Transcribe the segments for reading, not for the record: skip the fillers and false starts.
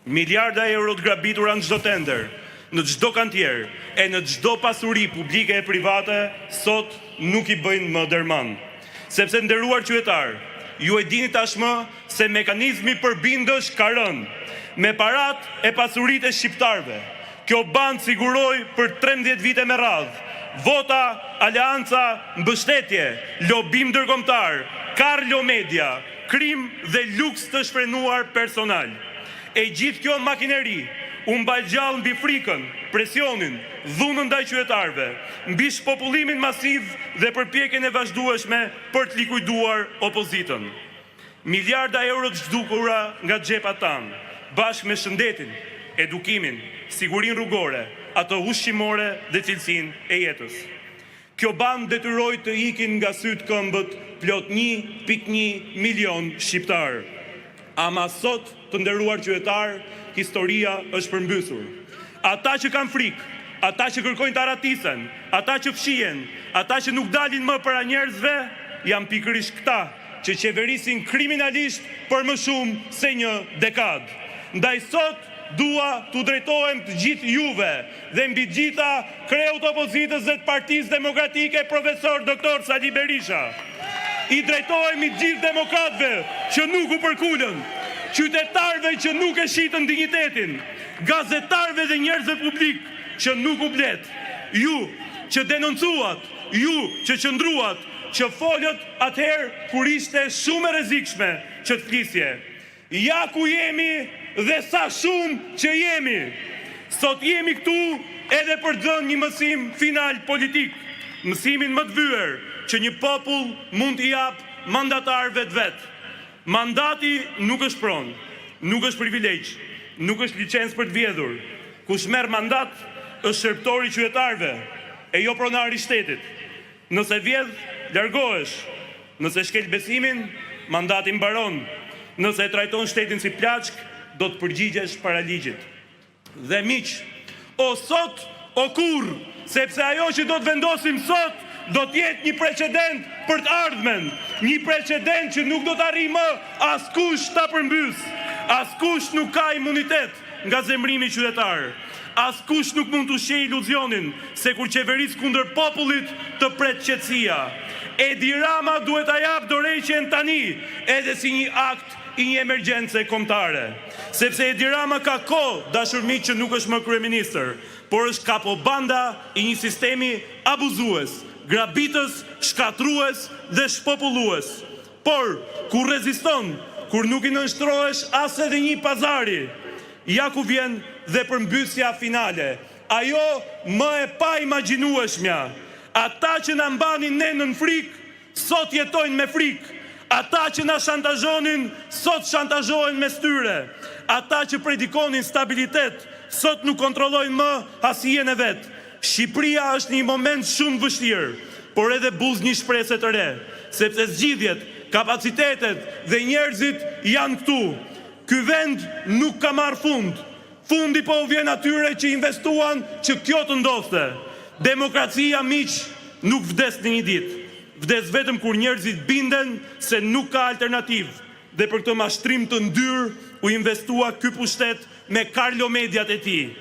Miliarda euro të grabitura në çdo tender, në çdo kantier e në çdo pasuri publike e private sot nuk i bëjnë më derman. Sepse nderuar qytetar, ju e dini tashmë se mekanizmi përbindësh ka rënë me parat e pasuritë e shqiptarëve. Kjo band siguroi për 13 vite me radhë vota, aleanca, mbështetje, lobim ndërkombëtar, Carlo Media, krim dhe luks të shfrenuar personal. E gjithë kjo makineri u mbajgjall mbi frikën, presionin, dhunën ndaj qytetarëve, mbi shpopullimin masiv dhe përpjekjen e vazhdueshme për të likuiduar opozitën. Miliarda euro të zhdukura nga xhepat tanë, bashkë me shëndetin, edukimin, sigurinë rrugore, ato ushqimore dhe cilësinë e jetës. Kjo bandë detyroi të ikin nga sytë këmbët plot 1.1 milion shqiptar. Ama sot, të nderuar qytetar, historia është përmbysur. Ata që kanë frikë, ata që kërkojnë të aratisen, ata që fshihen, ata që nuk dalin më para njerëzve, janë pikërisht këta që qeverisin kriminalisht për më shumë se një dekadë. Ndaj sot dua të drejtohem të gjithë juve dhe mbi gjitha kreut opozitës dhe të Partisë Demokratike profesor Dr. Sali Berisha. I drejtohemi gjithë demokratëve që nuk u përkulën, qytetarëve që nuk e shitën dignitetin, gazetarëve dhe njerëzve publik që nuk u blet, ju që denoncuat, ju që qëndruat, që folët atëherë kur ishte shumë e rrezikshme që të flisje. Ja ku jemi dhe sa shumë që jemi. Sot jemi këtu edhe për të dhënë një mësim final politik, mësimin më të vyer që një popull mund t'i jap mandatarëve të vet. Mandati nuk është pronë, nuk është privilegj, nuk është licencë për të vjedhur. Kush merr mandat është shërptori i qytetarëve e jo pronari i shtetit. Nëse vjedh, largohesh. Nëse shkel besimin, mandati mbaron. Nëse e trajton shtetin si plaçk, do të përgjigjesh para ligjit. Dhe miq, o sot, o kurrë, sepse ajo që do të vendosim sot do të jetë një precedent për të ardhmen, një precedent që nuk do të arrijë më askush ta përmbys. Askush nuk ka imunitet nga zemrimi qytetar. Askush nuk mund të ushqejë iluzionin se kur qeveris kundër popullit të pret qetësia. Edi Rama duhet ta jap dorëheqjen tani, edhe si një akt i një emergjence kombëtare. Sepse Edi Rama ka kohë, dashur miq, që nuk është më kryeministër, por është kapobanda i një sistemi abuzues, grabitës, shkatrues dhe shpopullues. Por, kur reziston, kur nuk i nënshtrohesh as edhe një pazari, ja ku vjen dhe përmbysja finale. Ajo më e pa imagjinueshmja. Ata që na mbanin ne nën frikë, sot jetojnë me frikë. Ata që na shantazhonin, sot shantazhohen me styre. Ata që predikonin stabilitet, sot nuk kontrollojnë më asnjën e vet. Shqipëria është një moment shumë vështirë, por edhe buz një shpresë të re, sepse zgjidhjet, kapacitetet dhe njerëzit janë këtu. Ky vend nuk ka marrë fund. Fundi po u vjen atyre që investuan që kjo të ndodhte. Demokracia, miq, nuk vdes në një ditë. Vdes vetëm kur njerëzit binden se nuk ka alternativë. Dhe për këtë mashtrim të ndyrë u investua ky pushtet me Carlo Mediat e tij.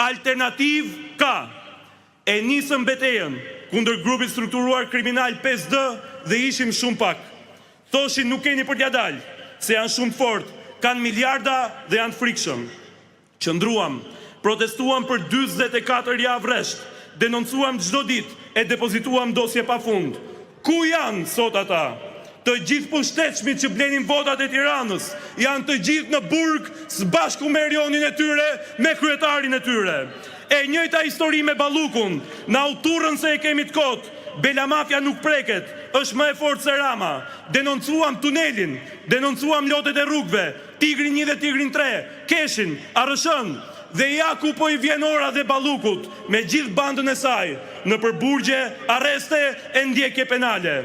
Alternativë ka. E nisëm betejën kundër grupit strukturuar kriminal 5D dhe ishim shumë pak. Thoshin nuk keni për t'ja dalë, se janë shumë fort, kanë miliarda dhe janë frikshëm. Qëndruam, protestuam për 44 javë rresht, denoncuam çdo ditë e depozituam dosje pafund. Ku janë sot ata? Të gjithë pushtetshmit që blenin votat e Tiranës, janë të gjithë në burg së bashku me Erionin e tyre, me kryetarin e tyre. E njëjta histori me Ballukun, na u turrën se e kemi të kotë. Bela Mafia nuk preket, është më e fortë se Rama. Denoncuam tunelin, denoncuam lotet e rrugëve, Tigrin 1 dhe Tigrin 3, Keshin, Arrëshën. Dhe ja ku po i vjen ora dhe Ballukut, me gjithë bandën e saj, në përburgje, arreste e ndjekje penale.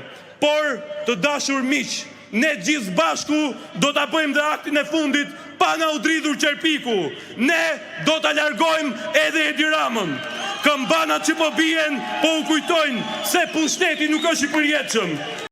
Por, të dashur miq, ne gjithë bashku do ta bëjmë dhe aktin e fundit pa na u dridhur qerpiku. Ne do ta largojmë edhe Edi Ramën. Këmbanat që po bien, po u kujtojnë se pushteti nuk është i përjetshëm.